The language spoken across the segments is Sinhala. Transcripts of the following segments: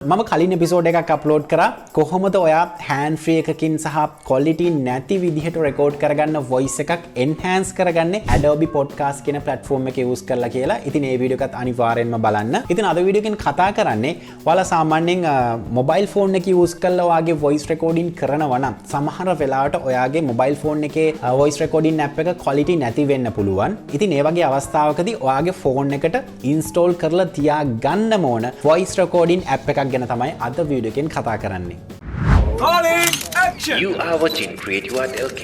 මම කලින් එපිසෝඩ් එකක් අප්ලෝඩ් කරා කොහොමද ඔයා හෑන්ඩ් ෆ්‍රී එකකින් සහ ක්වොලිටි නැති විදිහට රෙකෝඩ් කරගන්න වොයිස් එකක් එන්හෑන්ස් කරගන්නේ Adobe Podcast කියන platform එක use කරලා කියලා. ඉතින් මේ වීඩියෝ එකත් අනිවාර්යෙන්ම බලන්න. ඉතින් අද වීඩියෝ එකෙන් කතා කරන්නේ ඔයාලා සාමාන්‍යයෙන් මොබයිල් ෆෝන් එක use කරලා ඔයාගේ voice recording කරනවා නම් සමහර වෙලාවට ඔයාගේ මොබයිල් ෆෝන් එකේ voice recording app එක quality නැති වෙන්න පුළුවන්. ඉතින් මේ වගේ අවස්ථාවකදී ඔයාගේ ෆෝන් එකට install කරලා තියාගන්න ඕන voice recording app එකක් ගැන තමයි අද වීඩියෝ එකෙන් කතා කරන්නේ. Calling action! You are watching CREATIVEARTLK.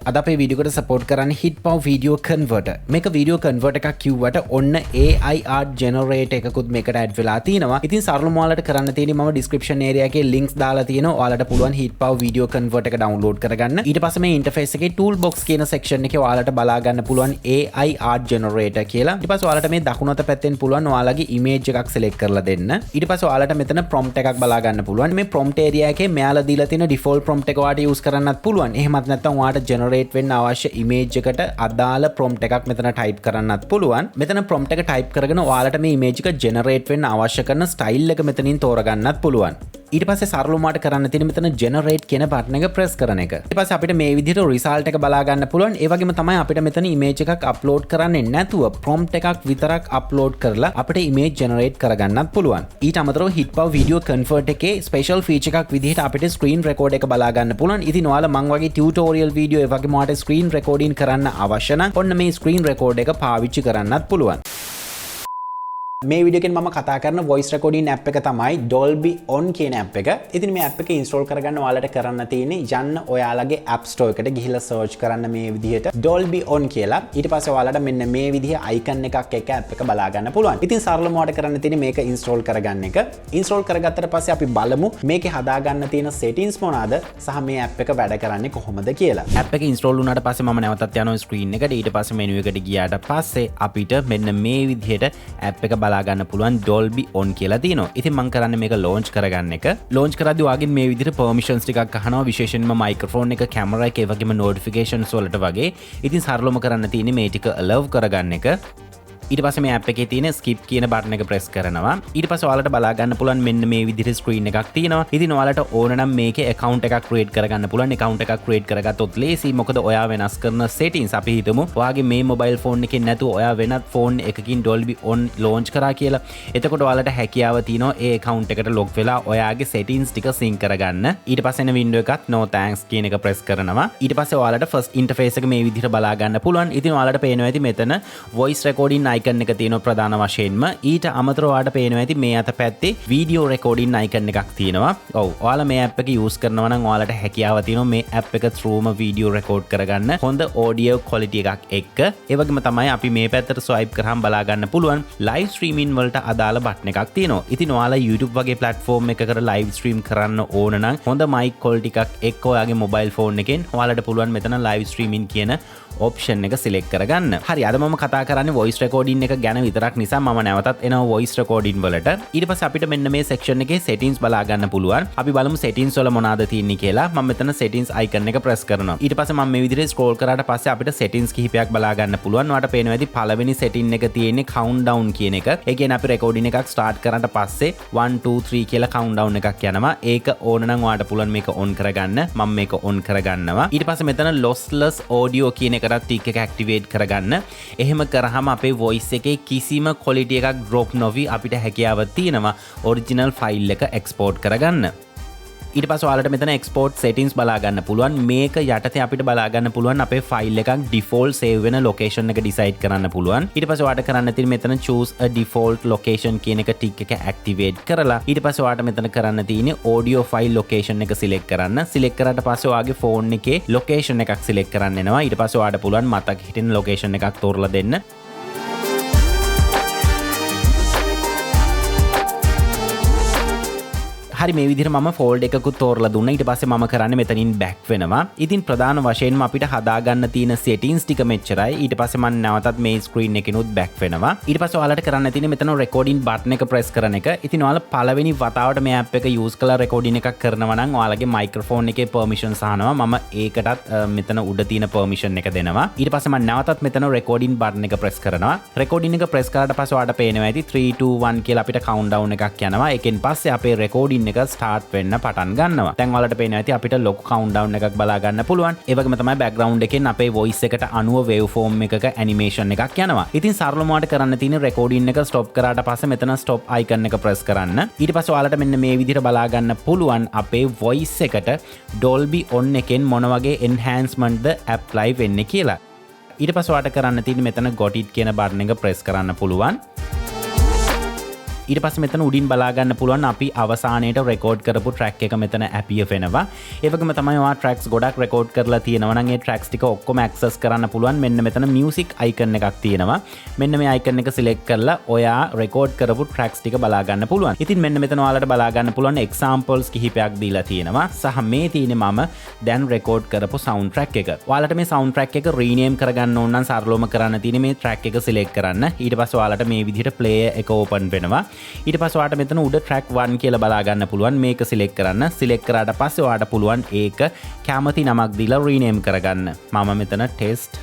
අද අපේ වීඩියෝ එකට සපෝට් කරන්නේ HitPow video converter. මේක වීඩියෝ කන්වර්ටර් එකක් කිව්වට ඔන්න AI art generator එකකුත් මේකට ඇඩ් වෙලා තිනවා. ඉතින් සරලවම ඔයාලට කරන්න තියෙන්නේ මම description area එකේ links දාලා තියෙනවා. ඔයාලට පුළුවන් HitPow video converter එක download කරගන්න. ඊට පස්සේ මේ interface එකේ toolbox කියන section එකේ ඔයාලට බලා ගන්න පුළුවන් AI art generator කියලා. ඊට පස්සේ ඔයාලට මේ දකුණු අත පැත්තෙන් පුළුවන් ඔයාලගේ image එකක් select කරලා දෙන්න. ඊට පස්සේ ඔයාලට මෙතන prompt එකක් බලා ගන්න පුළුවන්. මේ prompt area එකේ මෙයාලා දීලා තියෙන default prompt එක ඔයාලට use කරන්නත් පුළුවන්. එහෙමත් නැත්නම් ඔයාලට generate වෙන්න අවශ්‍ය image එකට අදාළ prompt එකක් මෙතන type කරන්නත් පුළුවන්. මෙතන prompt එක type කරගෙන ඔයාලට මේ image එක generate වෙන්න අවශ්‍ය කරන style එක මෙතනින් තෝරගන්නත් පුළුවන්. ඊට පස්සේ සරලවමට කරන්න තියෙන මෙතන generate කියන button එක press කරන එක. ඊට පස්සේ අපිට මේ විදිහට result එක බලා ගන්න පුළුවන්. ඒ වගේම තමයි අපිට මෙතන image එකක් upload කරන්නේ නැතුව prompt එකක් විතරක් upload කරලා අපිට image generate කරගන්නත් පුළුවන්. ඊට අමතරව HitPow video convert එකේ special feature එකක් විදිහට අපිට screen record එක බලා ගන්න පුළුවන්. ඉතින් ඔයාලා මං වගේ tutorial video ඒ වගේම ඔයාලට screen recording කරන්න අවශ්‍ය නම් ඔන්න මේ screen record එක පාවිච්චි කරන්නත් පුළුවන්. මේ වීඩියෝ එකෙන් මම කතා කරන voice recording app එක තමයි Dolby On කියන app එක. ඉතින් මේ app එක install කරගන්න ඔයාලට කරන්න තියෙන්නේ යන්න ඔයාලගේ app store එකට ගිහිල්ලා search කරන්න මේ විදිහට Dolby On කියලා. ඊට පස්සේ ඔයාලට මෙන්න මේ විදිහ icon එකක් එක app එක බලා ගන්න පුළුවන්. ඉතින් සරලවම ඔයාලට කරන්න තියෙන්නේ මේක install කරගන්න එක. install කරගත්තට පස්සේ අපි බලමු මේකේ හදා ගන්න තියෙන settings මොනවාද සහ මේ app එක වැඩ කරන්නේ කොහොමද කියලා. app එක install වුණාට පස්සේ මම නැවතත් යනවා screen එකට. ඊට පස්සේ menu එකට ගියාට පස්සේ අපිට මෙන්න මේ විදිහට app එක බලා ගන්න පුළුවන් Dolby On කියලා තියෙනවා. ඉතින් මම කරන්නේ මේක launch කරගන්න එක. launch කරද්දී ඔයාගෙන් මේ විදිහට permissions ටිකක් අහනවා, විශේෂයෙන්ම microphone එක, camera එක, ඒ වගේම notifications වලට වගේ. ඉතින් සරලවම කරන්න තියෙන්නේ මේ ටික allow කරගන්න එක. ඊට පස්සේ මේ app එකේ තියෙන skip කියන button එක press කරනවා. ඊට පස්සේ ඔයාලට බලා ගන්න පුළුවන් මෙන්න මේ විදිහට screen එකක් තියෙනවා. ඉතින් ඔයාලට ඕන නම් මේකේ account එකක් create කරගන්න පුළුවන්. account එකක් create කරගත්තොත් ලේසි. මොකද ඔයා වෙනස් කරන settings අපි හිතමු ඔයාගේ මේ mobile phone එකෙන් නැතුව ඔයා වෙනත් phone එකකින් Dolby On launch කරා කියලා. එතකොට ඔයාලට හැකියාව තියෙනවා ඒ account එකට log වෙලා ඔයාගේ settings ටික sync කරගන්න. ඊට පස්සේ එන window එකත් no thanks කියන එක press කරනවා. ඊට පස්සේ ඔයාලට first interface එක මේ විදිහට බලා ගන්න පුළුවන්. ඉතින් ඔයාලට පේනවා ඇති මෙතන voice recording icon එක තියෙනවා ප්‍රධාන වශයෙන්ම. ඊට අමතරව ඔයාලට පේනවා ඇති මේ අත පැත්තේ video recording icon එකක් තියෙනවා. ඔව් ඔයාලා මේ app එක use කරනවා නම් ඔයාලට හැකියාව තියෙනවා මේ app එක throughම video record කරගන්න හොඳ audio quality එකක් එක්ක. ඒ වගේම තමයි අපි මේ පැත්තට swipe කරාම බලා ගන්න පුළුවන් live streaming වලට අදාළ button එකක් තියෙනවා. ඉතින් ඔයාලා YouTube වගේ platform එකකට live stream කරන්න ඕන නම් හොඳ mic quality එකක් එක්ක ඔයාගේ mobile phone එකෙන් ඔයාලට පුළුවන් මෙතන live streaming කියන option එක select කරගන්න. හරි අද මම කතා කරන්නේ voice recording එක ගැන විතරක් නිසා මම නැවතත් එනවා voice recording වලට. ඊට පස්සේ අපිට මෙන්න මේ section එකේ settings බලා ගන්න පුළුවන්. අපි බලමු settings වල මොනවාද තියෙන්නේ කියලා. මම මෙතන settings icon එක press කරනවා. ඊට පස්සේ මම මේ විදිහට scroll කරාට පස්සේ අපිට settings කිහිපයක් බලා ගන්න පුළුවන්. ඔයාලට පේනවා ඇති පළවෙනි setting එක තියෙන්නේ countdown කියන එක. ඒ කියන්නේ අපි recording එකක් start කරාට පස්සේ 1 2 3 කියලා countdown එකක් යනවා. ඒක ඕන නම් ඔයාලට පුළුවන් මේක on කරගන්න. මම මේක on කරගන්නවා. ඊට පස්සේ මෙතන lossless audio කියන එක ටික එක activate කරගන්න. එහෙම කරාම අපේ voice එකේ කිසිම quality එකක් drop නොවි අපිට හැකියාව තියෙනවා original file එක export කරගන්න. ඊට පස්සේ ඔයාලට මෙතන export settings බලා ගන්න පුළුවන්. මේක යටතේ අපිට බලා ගන්න පුළුවන් අපේ file එකක් default save වෙන location එක decide කරන්න පුළුවන්. ඊට පස්සේ ඔයාලට කරන්න තියෙන්නේ මෙතන choose a default location කියන එක tick එක activate කරලා ඊට පස්සේ ඔයාලට මෙතන කරන්න තියෙන්නේ audio file location එක select කරන්න. select කරාට පස්සේ ඔයාගේ phone එකේ location එකක් select කරන්න එනවා. ඊට පස්සේ ඔයාලට පුළුවන් මතක හිටින location එකක් තෝරලා දෙන්න. හරි මේ විදිහට මම ෆෝල්ඩ් එකකුත් තෝරලා දුන්නා. ඊට පස්සේ මම කරන්නේ මෙතනින් බෑක් වෙනවා. ඉතින් ප්‍රධාන වශයෙන්ම අපිට හදාගන්න තියෙන settings ටික මෙච්චරයි. ඊට පස්සේ මම නැවතත් මේ screen එකකිනුත් බෑක් වෙනවා. ඊට පස්සේ ඔයාලට කරන්න තියෙන්නේ මෙතන recording button එක press කරන එක. ඉතින් ඔයාලා පළවෙනි වතාවට මේ app එක use කරලා recording එකක් කරනවා නම් ඔයාලගේ microphone එකේ permissions අහනවා. මම ඒකටත් මෙතන උඩ තියෙන permission එක දෙනවා. ඊට පස්සේ මම නැවතත් මෙතන recording button එක press කරනවා. recording එක press කරාට පස්සේ ඔයාලට පේනවා ඇති 3 2 1 කියලා අපිට countdown එකක් යනවා. ඒකෙන් පස්සේ අපේ recording එක start වෙන්න පටන් ගන්නවා. දැන් ඔයාලට පේනවා ඇති අපිට ලොකු countdown එකක් බලා ගන්න පුළුවන්. ඒ වගේම තමයි background එකෙන් අපේ voice එකට අනුව waveform එකක animation එකක් යනවා. ඉතින් සරලවම ඔයාලට කරන්න තියෙන recording එක stop කරාට පස්සේ මෙතන stop icon එක press කරන්න. ඊට පස්සේ ඔයාලට මෙන්න මේ විදිහට බලා ගන්න පුළුවන් අපේ voice එකට Dolby on එකෙන් මොන වගේ enhancement ද apply වෙන්නේ කියලා. ඊට පස්සේ ඔයාලට කරන්න තියෙන්නේ මෙතන got it කියන button එක press කරන්න පුළුවන්. ඊට පස්සේ මෙතන උඩින් බලා ගන්න පුළුවන් අපි අවසානයේට රෙකෝඩ් කරපු ට්‍රැක් එක මෙතන appear වෙනවා. ඒ වගේම තමයි ඔයා ට්‍රැක්ස් ගොඩක් රෙකෝඩ් කරලා තියෙනවා නම් ඒ ට්‍රැක්ස් ටික ඔක්කොම access කරන්න පුළුවන්. මෙන්න මෙතන music icon එකක් තියෙනවා. මෙන්න මේ icon එක select කරලා ඔයා රෙකෝඩ් කරපු ට්‍රැක්ස් ටික බලා ගන්න පුළුවන්. ඉතින් මෙන්න මෙතන ඔයාලට බලා ගන්න පුළුවන් examples කිහිපයක් දීලා තියෙනවා. සහ මේ තියෙන්නේ මම දැන් රෙකෝඩ් කරපු sound track එක. ඔයාලට මේ sound track එක rename කරගන්න ඕන නම් සරලවම කරන්න තියෙන්නේ මේ track එක select කරන්න. ඊට පස්සේ ඔයාලට මේ විදිහට player එක open වෙනවා. ඊට පස්සේ ඔයාලට මෙතන උඩ track 1 කියලා බලා ගන්න පුළුවන්. මේක select කරන්න. select කරාට පස්සේ ඔයාලට පුළුවන් ඒක කැමති නමක් දීලා rename කරගන්න. මම මෙතන test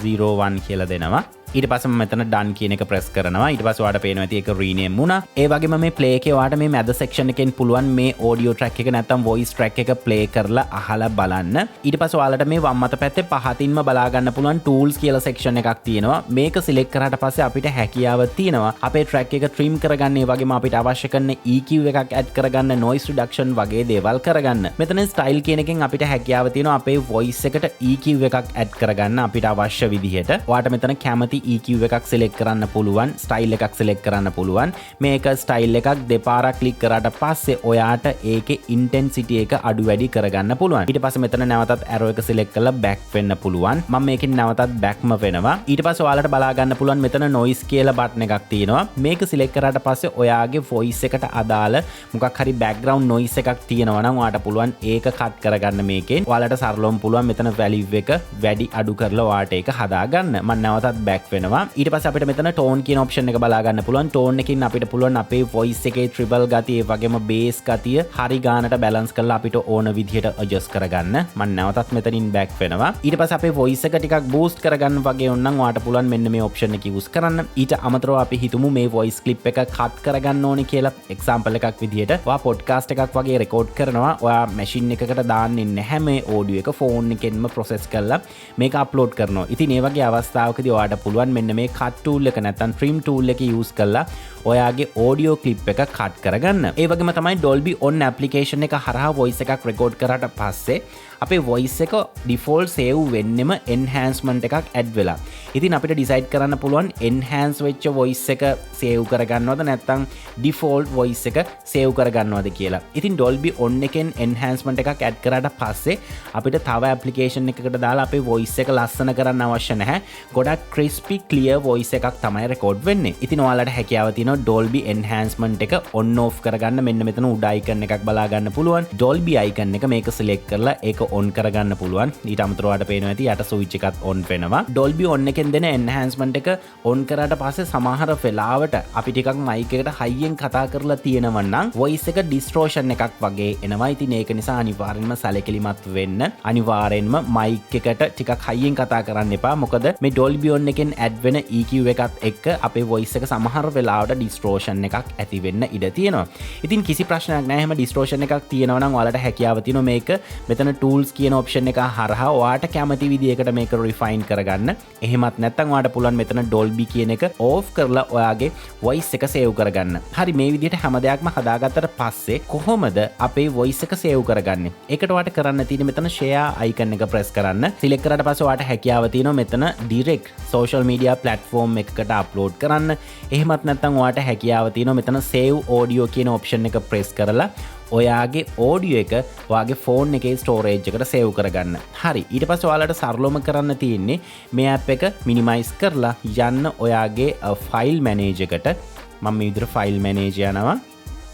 01 කියලා දෙනවා. ඊට පස්සේ මම මෙතන done කියන එක press කරනවා. ඊට පස්සේ ඔයාලට පේනවා ඇති ඒක rename වුණා. ඒ වගේම මේ play එකේ ඔයාලට මේ මැද section එකෙන් පුළුවන් මේ audio track එක නැත්නම් voice track එක play කරලා අහලා බලන්න. ඊට පස්සේ ඔයාලට මේ වම් අත පැත්තේ පහතින්ම බලා ගන්න පුළුවන් tools කියලා section එකක් තියෙනවා. මේක select කරාට පස්සේ අපිට හැකියාව තියෙනවා අපේ track එක trim කරගන්න. ඒ වගේම අපිට අවශ්‍ය කරන EQ එකක් add කරගන්න, noise reduction වගේ දේවල් කරගන්න. මෙතන style කියන එකෙන් අපිට හැකියාව තියෙනවා අපේ voice එකට EQ එකක් add කරගන්න අපිට අවශ්‍ය විදිහට. ඔයාලට මෙතන කැමති EQ එකක් select කරන්න පුළුවන්, style එකක් select කරන්න පුළුවන්. මේක style එකක් දෙපාරක් click කරාට පස්සේ ඔයාට ඒකේ intensity එක අඩු වැඩි කරගන්න පුළුවන්. ඊට පස්සේ මෙතන නැවතත් arrow එක select කරලා back වෙන්න පුළුවන්. මම මේකෙන් නැවතත් backම වෙනවා. ඊට පස්සේ ඔයාලට බලා ගන්න පුළුවන් මෙතන noise කියලා button එකක් තියෙනවා. මේක select කරාට පස්සේ ඔයාගේ voice එකට අදාළ මොකක් හරි background noise එකක් තියෙනවා නම් ඔයාට පුළුවන් ඒක cut කරගන්න මේකෙන්. ඔයාලට සරලවම පුළුවන් මෙතන value එක වැඩි අඩු කරලා ඔයාට ඒක හදාගන්න. මම නැවතත් back වෙනවා. ඊට පස්සේ අපිට මෙතන tone කියන option එක බලා ගන්න පුළුවන්. tone එකකින් අපිට පුළුවන් අපේ voice එකේ treble ගතිය, ඒ වගේම bass ගතිය හරි ගානට balance කරලා අපිට ඕන විදිහට adjust කරගන්න. මම නැවතත් මෙතනින් back වෙනවා. ඊට පස්සේ අපේ voice එක ටිකක් boost කරගන්න වගේ ඕන නම් ඔයාට පුළුවන් මෙන්න මේ option එක use කරන්න. ඊට අමතරව අපි හිතමු මේ voice clip එක cut කරගන්න ඕනේ කියලා. example එකක් විදිහට ඔයා podcast එකක් වගේ record කරනවා. ඔයා machine එකකට දාන්නේ නැහැ මේ audio එක, phone එකෙන්ම process කරලා මේක upload කරනවා. ඉතින් ඒ වගේ අවස්ථාවකදී ඔයාට පුළුවන් මෙන්න මේ cut tool එක නැත්නම් trim tool එක use කරලා ඔයාගේ audio clip එක cut කරගන්න. ඒ වගේම තමයි Dolby On application එක හරහා voice එකක් record කරාට පස්සේ අපේ voice එක default save වෙන්නෙම enhancement එකක් add වෙලා. ඉතින් අපිට decide කරන්න පුළුවන් enhance වෙච්ච voice එක save කරගන්නවද නැත්නම් default voice එක save කරගන්නවද කියලා. ඉතින් Dolby On එකෙන් enhancement එකක් add කරාට පස්සේ අපිට තව application එකකට දාලා අපේ voice එක ලස්සන කරන්න අවශ්‍ය නැහැ. ගොඩක් crispy clear voice එකක් තමයි record වෙන්නේ. ඉතින් ඔයාලට හැකියාව තියෙනවා Dolby enhancement එක on off කරගන්න. මෙන්න මෙතන උඩ icon එකක් බලා ගන්න පුළුවන්. Dolby icon එක මේක select කරලා ඒක on කරගන්න පුළුවන්. ඊට අමතරව ඔයාලට පේනවා ඇති යට switch එකත් on වෙනවා. Dolby On එකෙන් දෙන enhancement එක on කරාට පස්සේ සමහර වෙලාවට අපි ටිකක් mic එකට high-යෙන් කතා කරලා තියෙනවා නම් voice එක distortion එකක් වගේ එනවා. ඉතින් ඒක නිසා අනිවාර්යෙන්ම සැලකිලිමත් වෙන්න. අනිවාර්යෙන්ම mic එකට ටිකක් high-යෙන් කතා කරන්න එපා. මොකද මේ Dolby On එකෙන් add වෙන EQ එකත් එක්ක අපේ voice එක සමහර වෙලාවට distortion එකක් ඇති වෙන්න ඉඩ තියෙනවා. ඉතින් කිසි ප්‍රශ්නයක් නැහැ. එහෙම distortion එකක් තියෙනවා නම් ඔයාලට හැකියාව තියෙනවා මේක මෙතන tools කියන option එක හරහා ඔයාට කැමති විදිහකට මේක refine කරගන්න. එහෙමත් නැත්නම් ඔයාට පුළුවන් මෙතන Dolby කියන එක off කරලා ඔයාගේ voice එක save කරගන්න. හරි මේ විදිහට හැම දෙයක්ම හදාගත්තට පස්සේ කොහොමද අපේ voice එක save කරගන්නේ? ඒකට ඔයාට කරන්න තියෙන්නේ මෙතන share icon එක press කරන්න. select කරාට පස්සේ ඔයාට හැකියාව තියෙනවා මෙතන direct social media platform එකකට upload කරන්න. එහෙමත් නැත්නම් ඔයාට හැකියාව තියෙනවා මෙතන save audio කියන option එක press කරලා ඔයාගේ audio එක ඔයාගේ phone එකේ storage එකට save කරගන්න. හරි. ඊට පස්සේ ඔයාලට සරලවම කරන්න තියෙන්නේ මේ app එක minimize කරලා යන්න ඔයාගේ file manager එකට. මම මේ විදිහට file manager යනවා.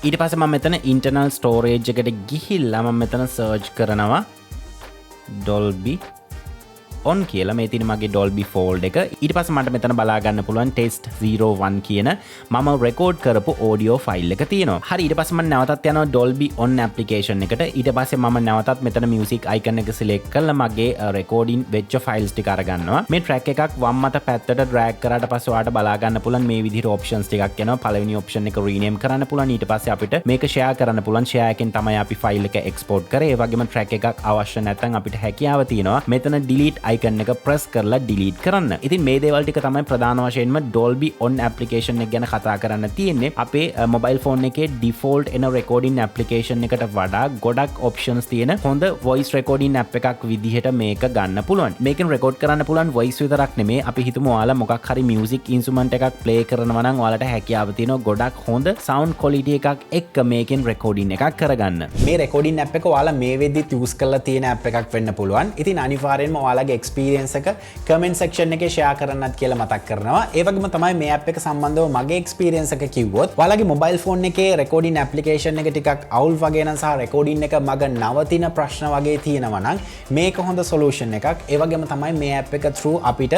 ඊට පස්සේ මම මෙතන internal storage එකට ගිහිල්ලා මම මෙතන search කරනවා Dolby on කියලා මේ තියෙන මගේ Dolby Fold එක. ඊට පස්සේ මට මෙතන බලා ගන්න පුළුවන් test 01 කියන මම record කරපු audio file එක තියෙනවා. හරි ඊට පස්සේ මම නැවතත් යනවා Dolby on application එකට. ඊට පස්සේ මම නැවතත් මෙතන music icon එක select කරලා මගේ recording වෙච්ච files ටික අරගන්නවා. මේ track එකක් වම් මත පැත්තට drag කරාට පස්සේ ඔයාලට බලා ගන්න පුළුවන් මේ විදිහට options ටිකක් එනවා. පළවෙනි option එක rename කරන්න පුළුවන්. ඊට පස්සේ අපිට මේක share කරන්න පුළුවන්. share එකෙන් තමයි අපි file එක export කරේ. ඒ වගේම track එකක් අවශ්‍ය නැත්නම් අපිට හැකියාව තියෙනවා මෙතන delete icon එක press කරලා delete කරන්න. ඉතින් මේ දේවල් ටික තමයි ප්‍රධාන වශයෙන්ම Dolby on application එක ගැන කතා කරන්න තියෙන්නේ. අපේ mobile phone එකේ default එන recording application එකට වඩා ගොඩක් options තියෙන හොඳ voice recording app එකක් විදිහට මේක ගන්න පුළුවන්. මේකෙන් record කරන්න පුළුවන් voice විතරක් නෙමේ. අපි හිතමු ඔයාලා මොකක් හරි music instrument එකක් play කරනවා නම් ඔයාලට හැකියාව තියෙනවා ගොඩක් හොඳ sound quality එකක් එක්ක මේකෙන් recording එකක් කරගන්න. මේ recording app එක ඔයාලා මේ වෙද්දිත් use කරලා තියෙන app එකක් වෙන්න පුළුවන්. ඉතින් අනිවාර්යෙන්ම ඔයාලගේ experience එක comment section එකේ share කරන්නත් කියලා මතක් කරනවා. ඒ වගේම තමයි මේ app එක සම්බන්ධව මගේ experience එක කිව්වොත් ඔයාලගේ mobile phone එකේ recording application එක ටිකක් අවුල් වගේ නම් සහ recording එක මග නවතින ප්‍රශ්න වගේ තියෙනවා නම් මේක හොඳ solution එකක්. ඒ වගේම තමයි මේ app එක through අපිට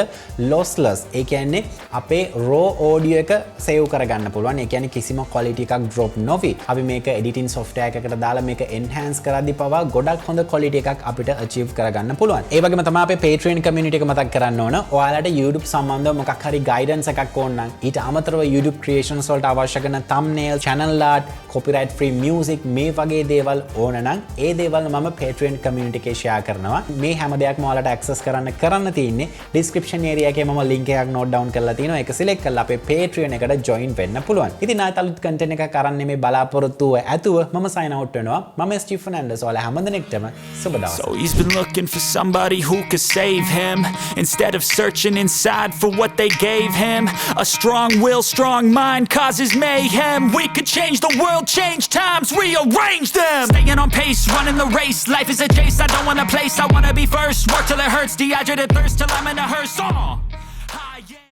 lossless ඒ කියන්නේ අපේ raw audio එක save කරගන්න පුළුවන්. ඒ කියන්නේ කිසිම quality එකක් drop නොවි. අපි මේක editing software එකකට දාලා මේක enhance කරද්දී පවා ගොඩක් හොඳ quality එකක් අපිට achieve කරගන්න පුළුවන්. ඒ වගේම තමයි අපේ Patreon community එක මතක් කරන්න ඕන. ඔයාලට YouTube සම්බන්ධව මොකක් හරි guidance එකක් ඕන නම් ඊට අමතරව YouTube creations වලට අවශ්‍ය කරන thumbnail, channel art, copyright free music මේ වගේ දේවල් ඕන නම් ඒ දේවල් මම Patreon community එකේ share කරනවා. මේ හැම දෙයක්ම ඔයාලට access කරන්න තියෙන්නේ description area එකේ මම link එකක් note down කරලා තියෙනවා. ඒක select කරලා අපේ Patreon එකට join වෙන්න පුළුවන්. ඉතින් ආයෙත් අලුත් content එකක් අරන් මේ බලාපොරොත්තු ඇතුව මම sign out වෙනවා. මම Steve Fernandez. ඔයාලා හැමදෙනෙක්ටම සුබ දවසක්. So he's been looking for somebody who could save him instead of searching inside for what they gave him. A strong will, strong mind causes mayhem. We could change the world, change times, rearrange them. Staying on pace, running the race. Life is a chase, I don't want a place, I wanna be first. Work till it hurts, dehydrated thirst till I'm in a hearse.